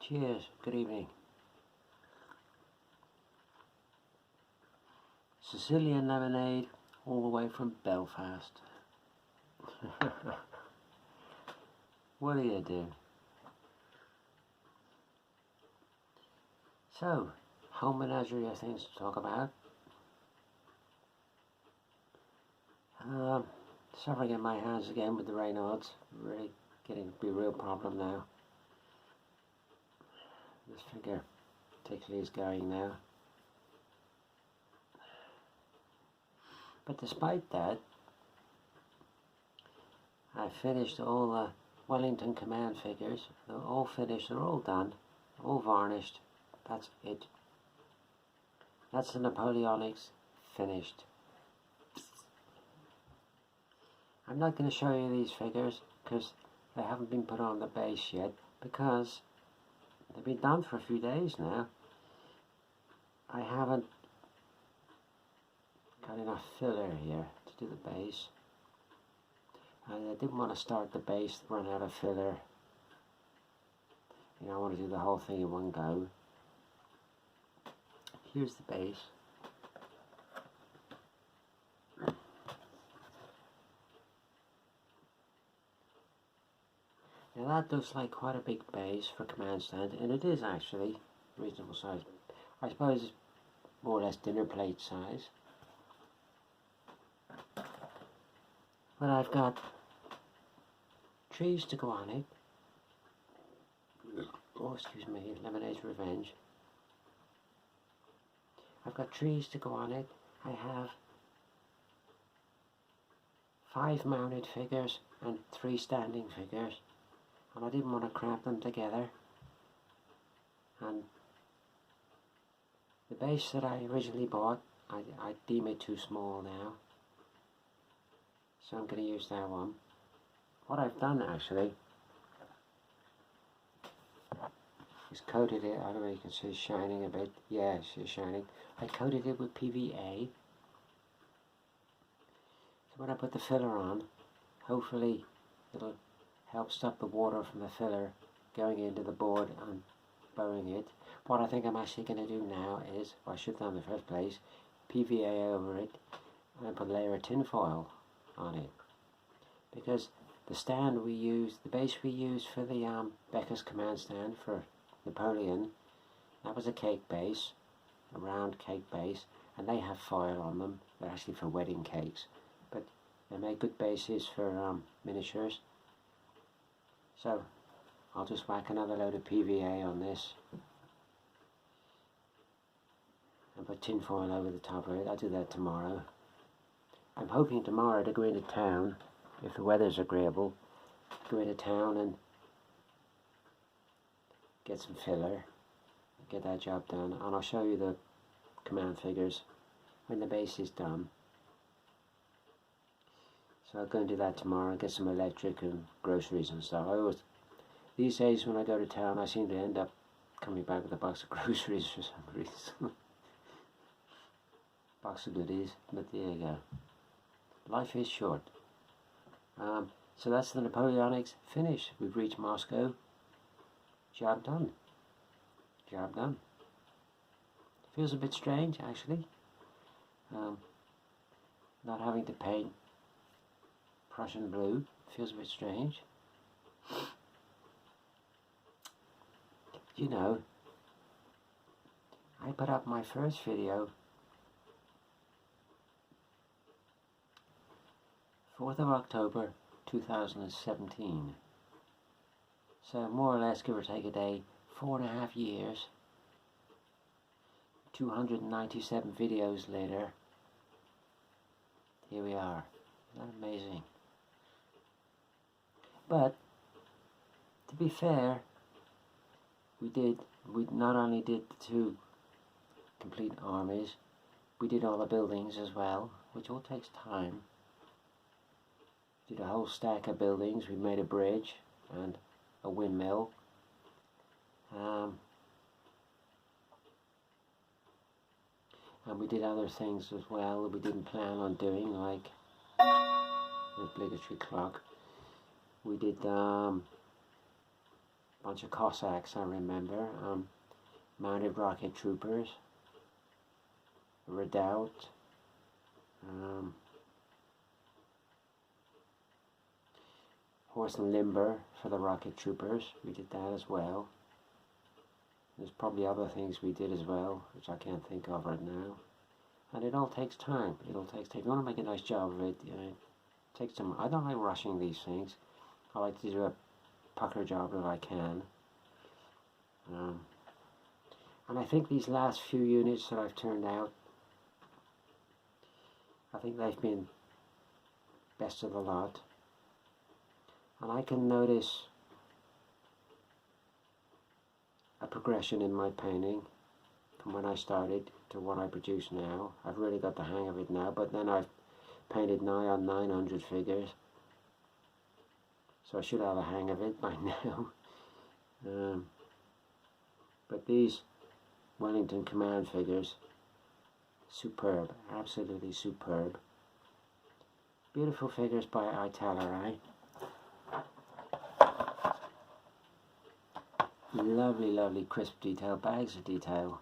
Cheers, good evening. Sicilian lemonade all the way from Belfast. What do you do? So, home menagerie are things to talk about. Suffering in my hands again with the Raynaud's. Really getting to be a real problem now. This figure particularly is going now. But despite that, I finished all the Wellington Command figures. They're all finished, they're all done, all varnished. That's it. That's the Napoleonics finished. I'm not going to show you these figures because they haven't been put on the base yet, because they've been done for a few days now. I haven't got enough filler here to do the base. And I didn't want to start the base, run out of filler. You know, I want to do the whole thing in one go. Here's the base. Now that looks like quite a big base for command stand, and it is actually reasonable size. I suppose it's more or less dinner plate size. But I've got trees to go on it. Oh, excuse me, Lemonade's Revenge. I've got trees to go on it. I have 5 mounted figures and 3 standing figures. And I didn't want to cramp them together. And the base that I originally bought, I deem it too small now. So I'm going to use that one. What I've done actually is coated it. I don't know if you can see it's shining a bit. Yeah, it's shining. I coated it with PVA. So when I put the filler on, hopefully it'll help stop the water from the filler going into the board and bowing it. What I think I'm actually going to do now is, well, I should have done in the first place, PVA over it and put a layer of tin foil on it. Because the stand we used, the base we used for the Becker's command stand for Napoleon, that was a cake base, a round cake base, and they have foil on them. They're actually for wedding cakes, but they make good bases for miniatures. So I'll just whack another load of PVA on this and put tin foil over the top of it. I'll do that tomorrow. I'm hoping tomorrow to go into town, if the weather's agreeable, go into town and get some filler, get that job done, and I'll show you the command figures when the base is done. So I'm going to do that tomorrow, get some electric and groceries and stuff. These days when I go to town, I seem to end up coming back with a box of groceries for some reason. Box of goodies, but there you go. Life is short. So that's the Napoleonics finished. We've reached Moscow. Job done. Job done. Feels a bit strange, actually. Not having to paint Prussian blue. Feels a bit strange. You know, I put up my first video 4th of October 2017. So more or less, give or take a day, 4.5 years, 297 videos later, here we are. Isn't that amazing? But to be fair, we not only did the 2 complete armies, we did all the buildings as well, which all takes time. Did a whole stack of buildings. We made a bridge and a windmill. And we did other things as well that we didn't plan on doing, like the obligatory clock. We did bunch of Cossacks, I remember, mounted rocket troopers, redoubt, horse and limber for the rocket troopers. We did that as well. There's probably other things we did as well, which I can't think of right now. And it all takes time. It all takes time. If you want to make a nice job of it, it takes time. I don't like rushing these things. I like to do a pucker job if I can. And I think these last few units that I've turned out, I think they've been best of the lot. And I can notice a progression in my painting from when I started to what I produce now. I've really got the hang of it now, but then I've painted nigh on 900 figures, so I should have a hang of it by now. But these Wellington Command figures, superb, absolutely superb. Beautiful figures by Italeri. Lovely, lovely crisp detail, bags of detail.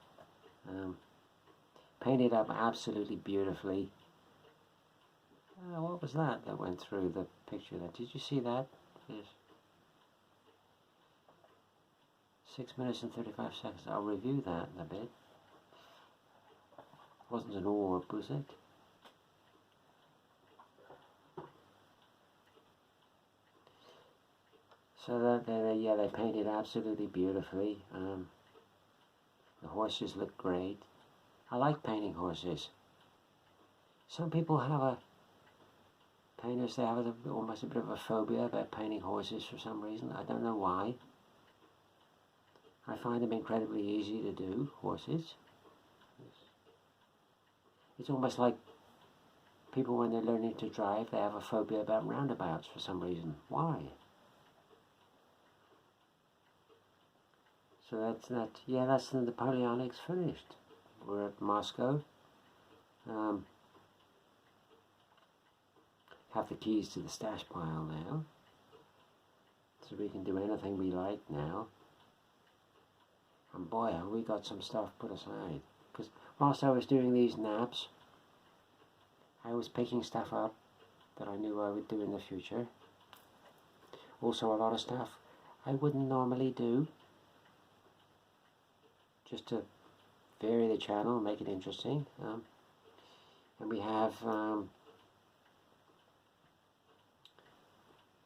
Painted up absolutely beautifully. What was that went through the picture there? Did you see that? Yes. 6 minutes and 35 seconds. I'll review that in a bit. Wasn't an orb, was it? So that yeah, they painted absolutely beautifully. The horses look great. I like painting horses. Some people have painters, they have almost a bit of a phobia about painting horses for some reason. I don't know why. I find them incredibly easy to do, horses. It's almost like people when they're learning to drive, they have a phobia about roundabouts for some reason. Why? So that's the Napoleonics finished. We're at Moscow. Have the keys to the stash pile now. So we can do anything we like now. And boy, have we got some stuff put aside. Because whilst I was doing these naps, I was picking stuff up that I knew I would do in the future. Also a lot of stuff I wouldn't normally do, just to vary the channel, make it interesting. And we have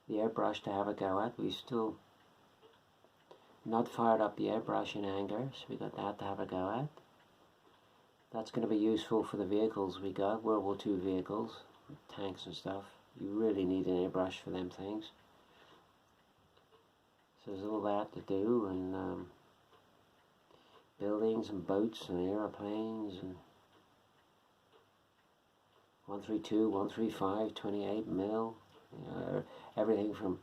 the airbrush to have a go at. We've still not fired up the airbrush in anger, so we got that to have a go at. That's going to be useful for the vehicles we got, World War II vehicles, tanks and stuff. You really need an airbrush for them things. So there's all that to do, and buildings and boats and aeroplanes and 132, 135, 28 mil, everything from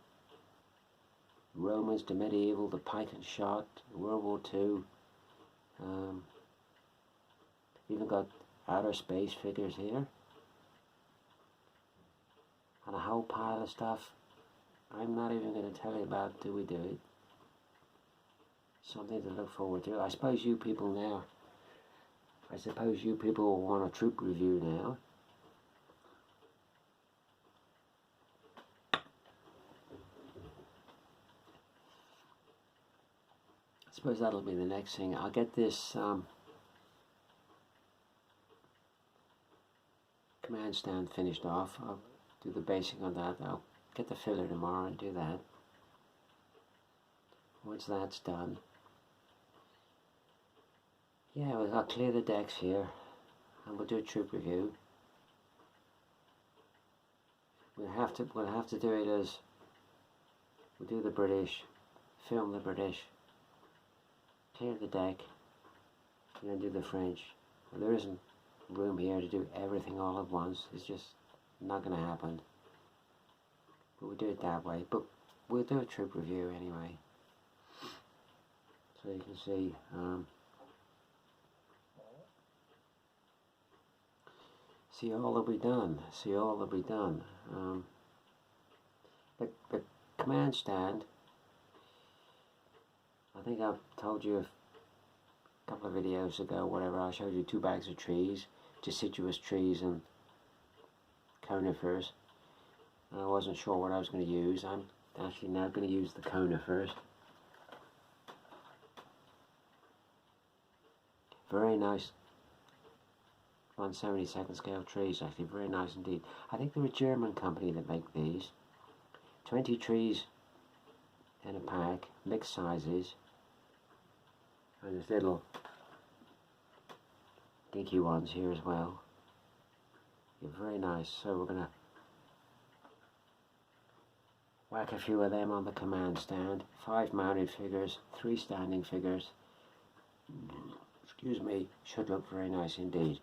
Romans to medieval to pike and shot, World War II. Even got outer space figures here. And a whole pile of stuff I'm not even going to tell you about till we do it. Something to look forward to. I suppose you people will want a troop review now. I suppose that'll be the next thing. I'll get this command stand finished off. I'll do the basing on that. I'll get the filler tomorrow and do that. Once that's done, yeah, I'll clear the decks here and we'll do a troop review. We'll have to do it as we'll do the British, film the British, clear the deck, and then do the French. And there isn't room here to do everything all at once. It's just not going to happen. But we'll do it that way. But we'll do a troop review anyway. So you can see. See all that we done. See all that we done. The command stand I think I told you a couple of videos ago, whatever, I showed you 2 bags of trees, deciduous trees and conifers. And I wasn't sure what I was going to use. I'm actually now going to use the conifers. Very nice 1/72 scale trees, actually very nice indeed. I think they're a German company that make these. 20 trees in a pack, mixed sizes, and there's little dinky ones here as well. They're very nice. So we're going to whack a few of them on the command stand. 5 mounted figures, 3 standing figures. Excuse me, should look very nice indeed.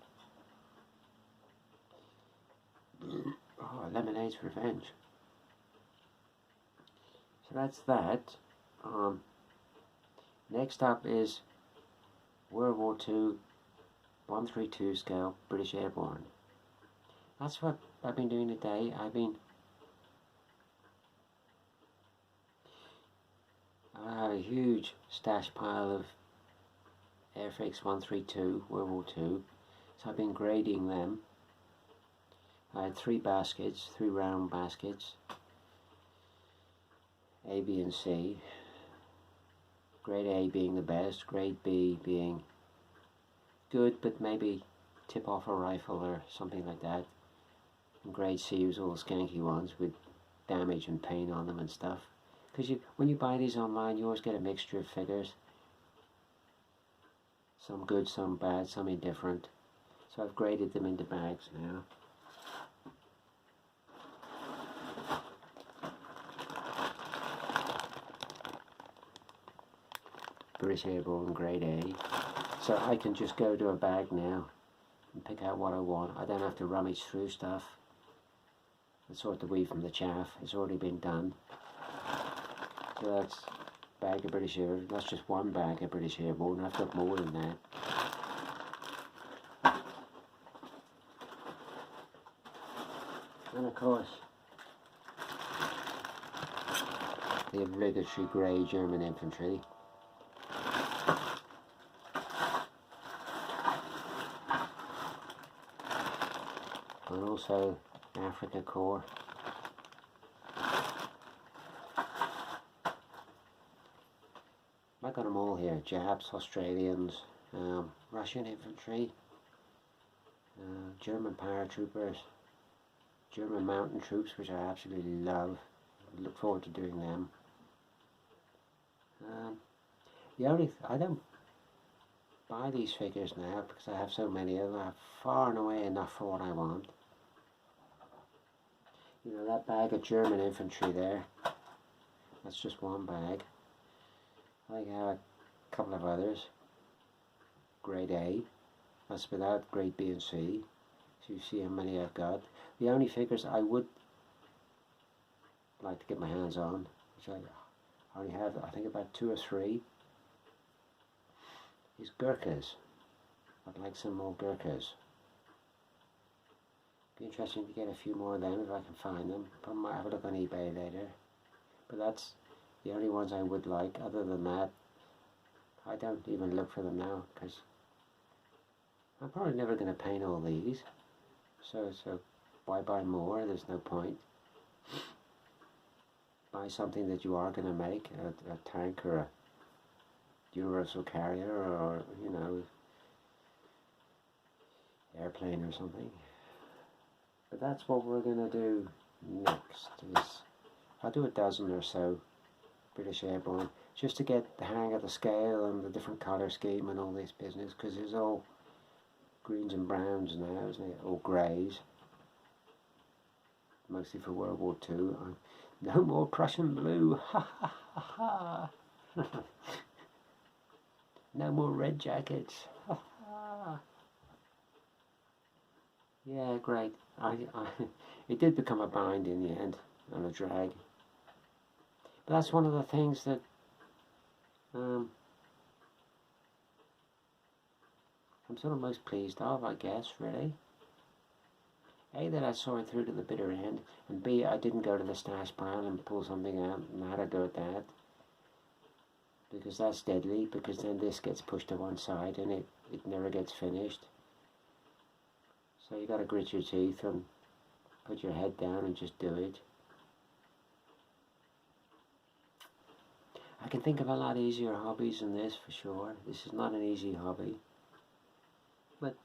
Oh, Lemonade's Revenge. So that's that. Next up is World War II 132 scale British Airborne. That's what I've been doing today. I have a huge stash pile of Airfix 132 World War II, so I've been grading them. I had 3 baskets, 3 round baskets, A, B and C. Grade A being the best, grade B being good but maybe tip off a rifle or something like that. And grade C was all the skanky ones with damage and paint on them and stuff. Because when you buy these online, you always get a mixture of figures. Some good, some bad, some indifferent. So I've graded them into bags now. British Airborne grade A. So I can just go to a bag now and pick out what I want. I don't have to rummage through stuff and sort the wheat from the chaff. It's already been done. So that's a bag of British Airborne. That's just 1 bag of British Airborne. I've got more than that. And of course, the obligatory grey German infantry. And also Africa Corps. I got them all here. Japs, Australians, Russian infantry, German paratroopers, German mountain troops, which I absolutely love. Look forward to doing them. I don't buy these figures now because I have so many of them. I have far and away enough for what I want. You know, that bag of German infantry there, that's just 1 bag. I think I have a couple of others. Grade A, that's without grade B and C. So you see how many I've got. The only figures I would like to get my hands on, which I only have, I think about 2 or 3, is Gurkhas. I'd like some more Gurkhas. Be interesting to get a few more of them if I can find them. Probably might have a look on eBay later. But that's the only ones I would like. Other than that, I don't even look for them now because I'm probably never going to paint all these. So why buy more? There's no point. Buy something that you are going to make, a tank or a universal carrier or, you know, airplane or something. But that's what we're going to do next. I'll do a dozen or so British Airborne just to get the hang of the scale and the different colour scheme and all this business, because it's all greens and browns now, isn't it? Or greys. Mostly for World War II. No more Prussian blue. Ha ha ha ha. No more red jackets. Ha ha. Yeah, great. It did become a bind in the end, and a drag. But that's one of the things that I'm sort of most pleased of, I guess, really. A, that I saw it through to the bitter end, and B, I didn't go to the stash pile and pull something out and had a go at that. because that's deadly, because then this gets pushed to one side and it never gets finished. So you got to grit your teeth and put your head down and just do it. I can think of a lot easier hobbies than this for sure. This is not an easy hobby. But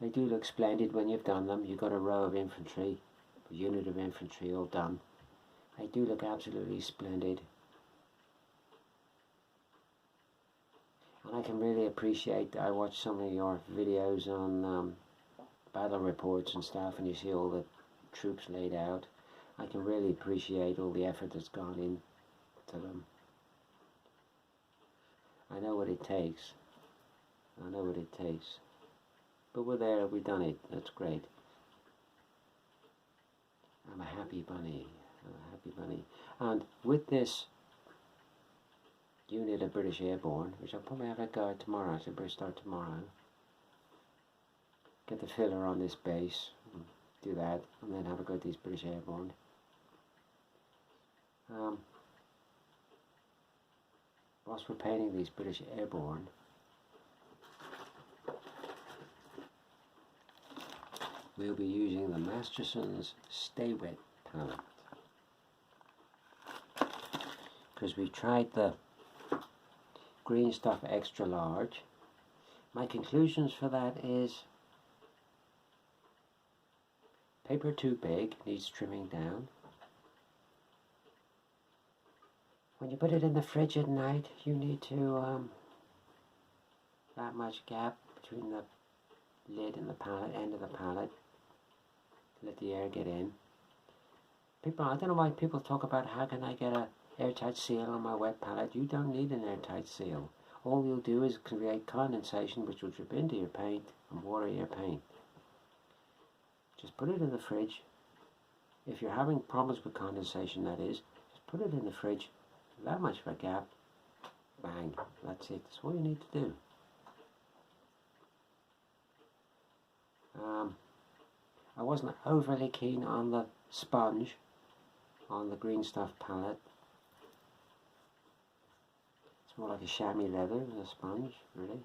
they do look splendid when you've done them. You've got a row of infantry, a unit of infantry all done. They do look absolutely splendid. And I can really appreciate, I watch some of your videos on battle reports and stuff, and you see all the troops laid out. I can really appreciate all the effort that's gone into them. I know what it takes. I know what it takes. But we're there, we've done it. That's great. I'm a happy bunny. I'm a happy bunny. And with this unit of British Airborne, which I'll probably have a go at tomorrow, so we'll start tomorrow. Get the filler on this base, do that, and then have a go at these British Airborne. Whilst we're painting these British Airborne, we'll be using the Masterson's Stay Wet palette, because we've tried the green stuff extra large. My conclusions for that is paper too big, needs trimming down. When you put it in the fridge at night, you need to that much gap between the lid and the palette, end of the palette, let the air get in. People, I don't know why people talk about how can I get a airtight seal on my wet palette. You don't need an airtight seal. All you'll do is create condensation, which will drip into your paint and water your paint. Just put it in the fridge. If you're having problems with condensation, that is, just put it in the fridge. That much of a gap, bang, that's it. That's all you need to do. I wasn't overly keen on the sponge on the green stuff palette. It's more like a chamois leather than a sponge, really.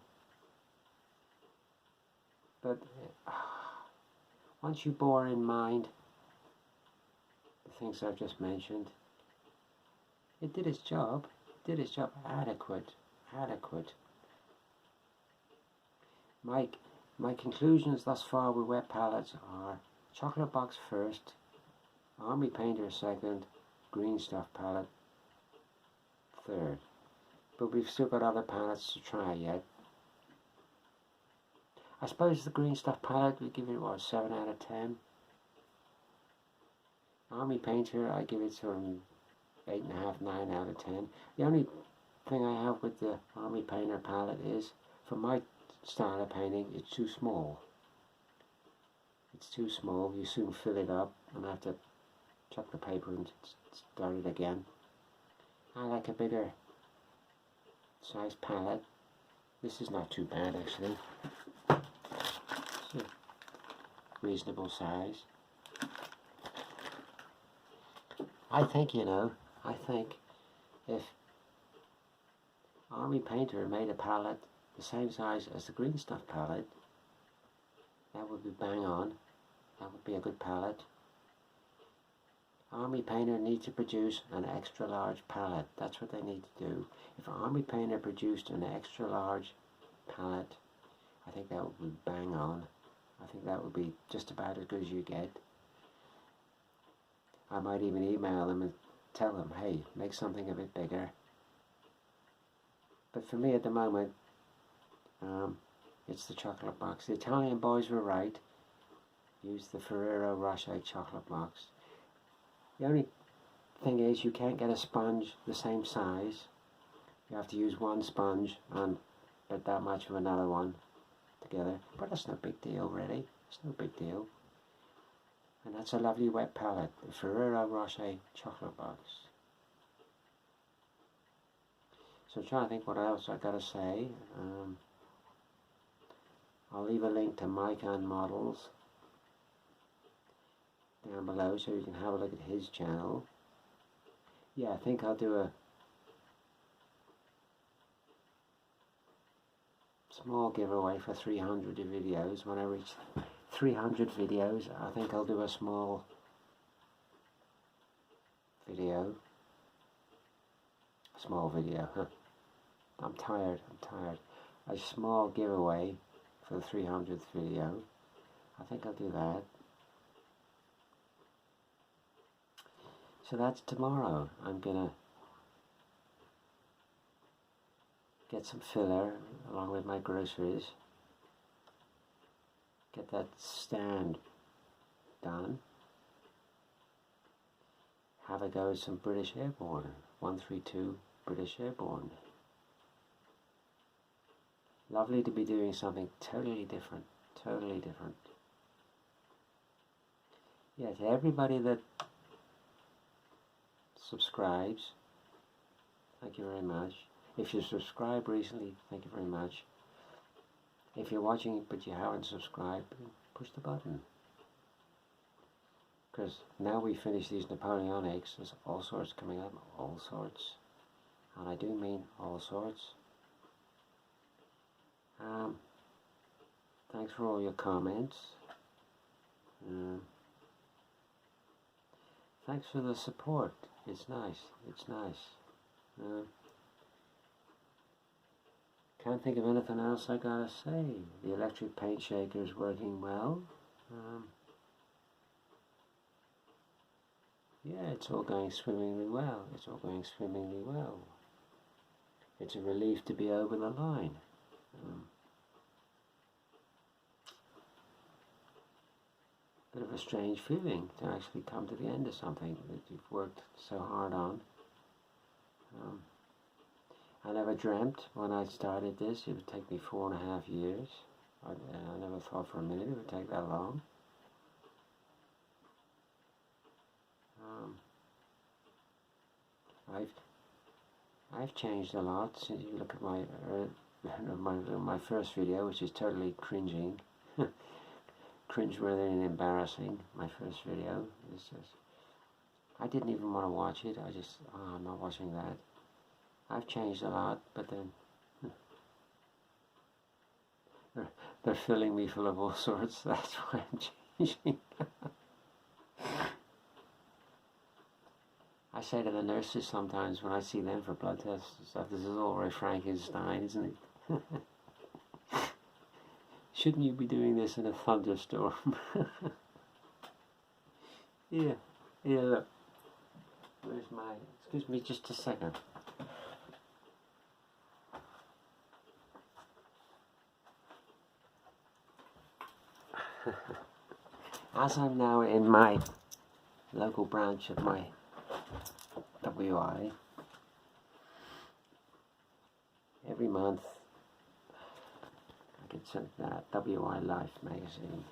But once you bore in mind the things I've just mentioned, it did its job. It did its job. Adequate. My conclusions thus far with wet palettes are chocolate box first, army painter second, green stuff palette third. But we've still got other palettes to try yet. I suppose the green stuff palette we give it what, 7 out of 10. Army painter I give it sort of 8.5, 9 out of 10. The only thing I have with the Army Painter palette is, for my style of painting, it's too small. It's too small. You soon fill it up and have to chuck the paper and start it again. I like a bigger size palette. This is not too bad actually. It's a reasonable size. I think, I think if Army Painter made a palette the same size as the green stuff palette, that would be bang on. That would be a good palette. Army Painter needs to produce an extra large palette. That's what they need to do. If Army Painter produced an extra large palette, I think that would be bang on. I think that would be just about as good as you get. I might even email them and tell them, hey, make something a bit bigger. But for me at the moment, it's the chocolate box. The Italian boys were right. Use the Ferrero Rocher chocolate box. The only thing is you can't get a sponge the same size. You have to use one sponge and put that much of another one together. But that's no big deal really. It's no big deal. And that's a lovely wet palette, the Ferrero Rocher chocolate box. So I'm trying to think what else I gotta say. I'll leave a link to Mike on Models down below so you can have a look at his channel. Yeah, I think I'll do small giveaway for 300 videos. When I reach 300 videos, I think I'll do a small video. Huh? I'm tired. A small giveaway for the 300th video. I think I'll do that. So that's tomorrow. I'm gonna get some filler along with my groceries. Get that stand done. Have a go at some British Airborne. 132 British Airborne. Lovely to be doing something totally different. Yeah, to everybody that subscribes, thank you very much. If you subscribed recently, thank you very much. If you're watching but you haven't subscribed, push the button. Because now we finish these Napoleonics, there's all sorts coming up, all sorts. And I do mean all sorts. Thanks for all your comments. Thanks for the support. It's nice. Can't think of anything else I gotta say. The electric paint shaker is working well. Yeah, it's all going swimmingly well. It's a relief to be over the line. Bit of a strange feeling to actually come to the end of something that you've worked so hard on. I never dreamt when I started this it would take me 4.5 years. I never thought for a minute it would take that long. I've changed a lot since you look at my first video, which is totally cringeworthy and embarrassing. My first video is just, I didn't even want to watch it. I'm not watching that. I've changed a lot, but then they're filling me full of all sorts. That's why I'm changing. I say to the nurses sometimes when I see them for blood tests and stuff, this is all very Frankenstein, isn't it? Shouldn't you be doing this in a thunderstorm? Yeah, look. Where's my... Excuse me just a second. As I'm now in my local branch of my WI, every month I get sent that WI Life magazine.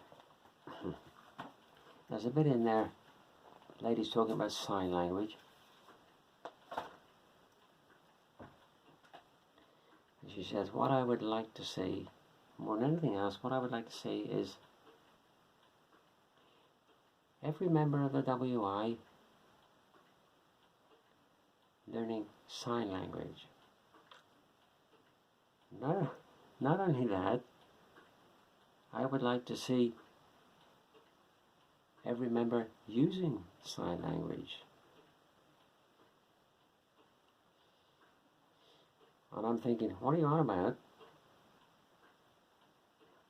There's a bit in there, ladies talking about sign language. And she says, what I would like to see, more than anything else, what I would like to see is every member of the WI learning sign language. Not only that, I would like to see every member using sign language. And I'm thinking, what are you on about?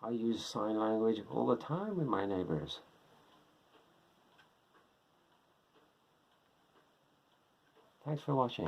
I use sign language all the time with my neighbors. Thanks for watching.